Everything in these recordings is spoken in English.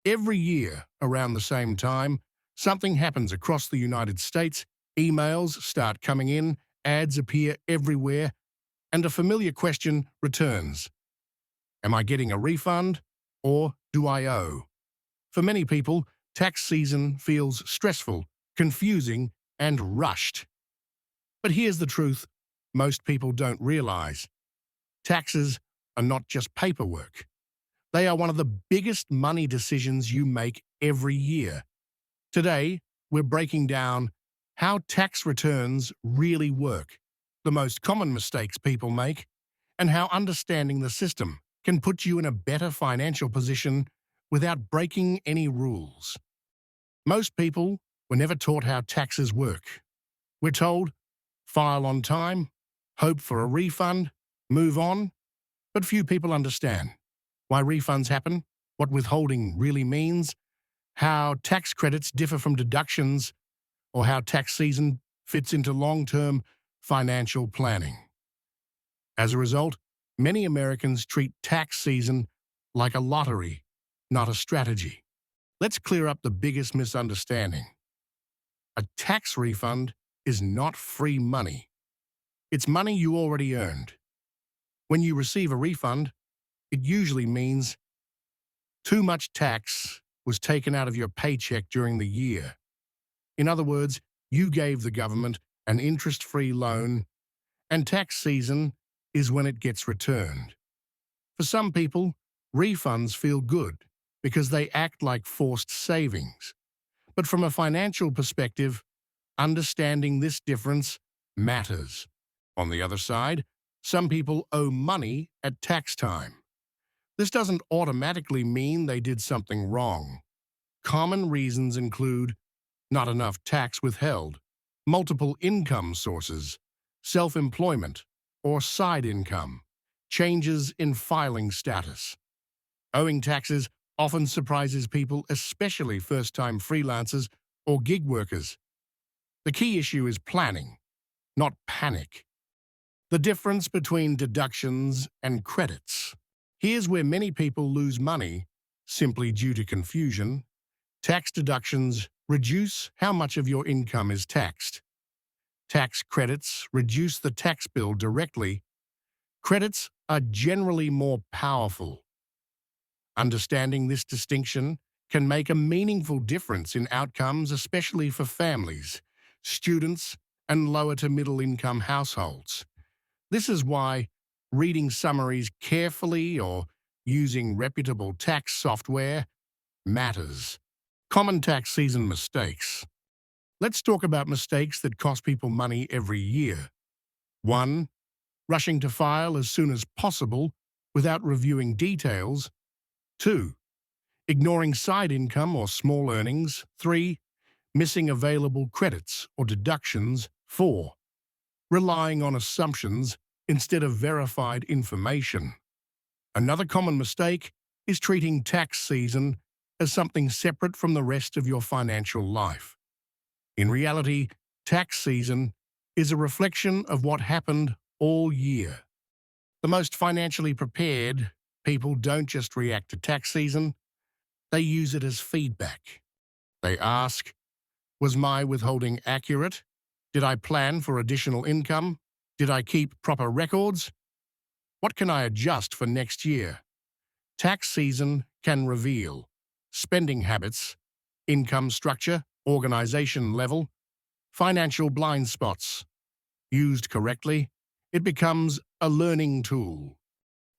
Every year, around the same time, something happens across the United States. Emails start coming in, ads appear everywhere, and a familiar question returns. Am I getting a refund, or do I owe? For many people, tax season feels stressful, confusing, and rushed. But here's the truth most people don't realize. Taxes are not just paperwork. They are one of the biggest money decisions you make every year. Today, we're breaking down how tax returns really work, the most common mistakes people make, and how understanding the system can put you in a better financial position without breaking any rules. Most people were never taught how taxes work. We're told, file on time, hope for a refund, move on, but few people understand why refunds happen, what withholding really means, how tax credits differ from deductions, or how tax season fits into long-term financial planning. As a result, many Americans treat tax season like a lottery, not a strategy. Let's clear up the biggest misunderstanding. A tax refund is not free money. It's money you already earned. When you receive a refund, it usually means too much tax was taken out of your paycheck during the year. In other words, you gave the government an interest-free loan, and tax season is when it gets returned. For some people, refunds feel good because they act like forced savings. But from a financial perspective, understanding this difference matters. On the other side, some people owe money at tax time. This doesn't automatically mean they did something wrong. Common reasons include not enough tax withheld, multiple income sources, self-employment, or side income, changes in filing status. Owing taxes often surprises people, especially first-time freelancers or gig workers. The key issue is planning, not panic. The difference between deductions and credits. Here's where many people lose money simply due to confusion. Tax deductions reduce how much of your income is taxed. Tax credits reduce the tax bill directly. Credits are generally more powerful. Understanding this distinction can make a meaningful difference in outcomes, especially for families, students, and lower to middle income households. This is why reading summaries carefully or using reputable tax software matters. Common tax season mistakes. Let's talk about mistakes that cost people money every year. 1. Rushing to file as soon as possible without reviewing details. 2. Ignoring side income or small earnings. 3. Missing available credits or deductions. 4. Relying on assumptions instead of verified information. Another common mistake is treating tax season as something separate from the rest of your financial life. In reality, tax season is a reflection of what happened all year. The most financially prepared people don't just react to tax season, they use it as feedback. They ask, was my withholding accurate? Did I plan for additional income? Did I keep proper records? What can I adjust for next year? Tax season can reveal spending habits, income structure, organization level, financial blind spots. Used correctly, it becomes a learning tool.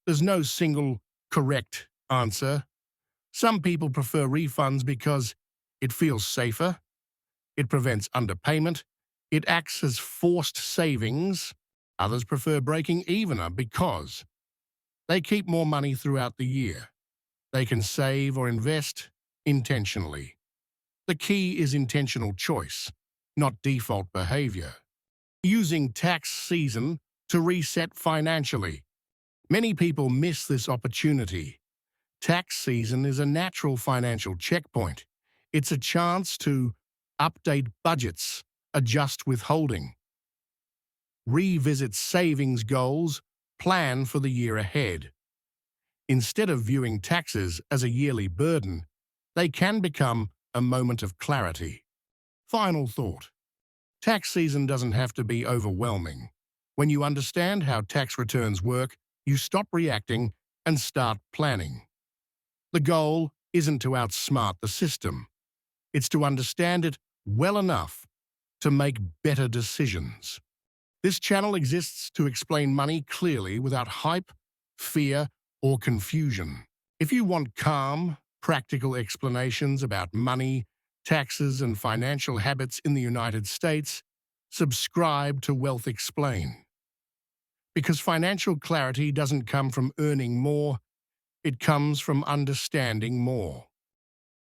There's no single correct answer. Some people prefer refunds because it feels safer, it prevents underpayment, it acts as forced savings. Others prefer breaking evener because they keep more money throughout the year. They can save or invest intentionally. The key is intentional choice, not default behavior. Using tax season to reset financially. Many people miss this opportunity. Tax season is a natural financial checkpoint. It's a chance to update budgets, adjust withholding, revisit savings goals, plan for the year ahead. Instead of viewing taxes as a yearly burden, they can become a moment of clarity. Final thought. Tax season doesn't have to be overwhelming. When you understand how tax returns work, you stop reacting and start planning. The goal isn't to outsmart the system. It's to understand it well enough to make better decisions. This channel exists to explain money clearly without hype, fear, or confusion. If you want calm, practical explanations about money, taxes, and financial habits in the United States, subscribe to Wealth Explained. Because financial clarity doesn't come from earning more, it comes from understanding more.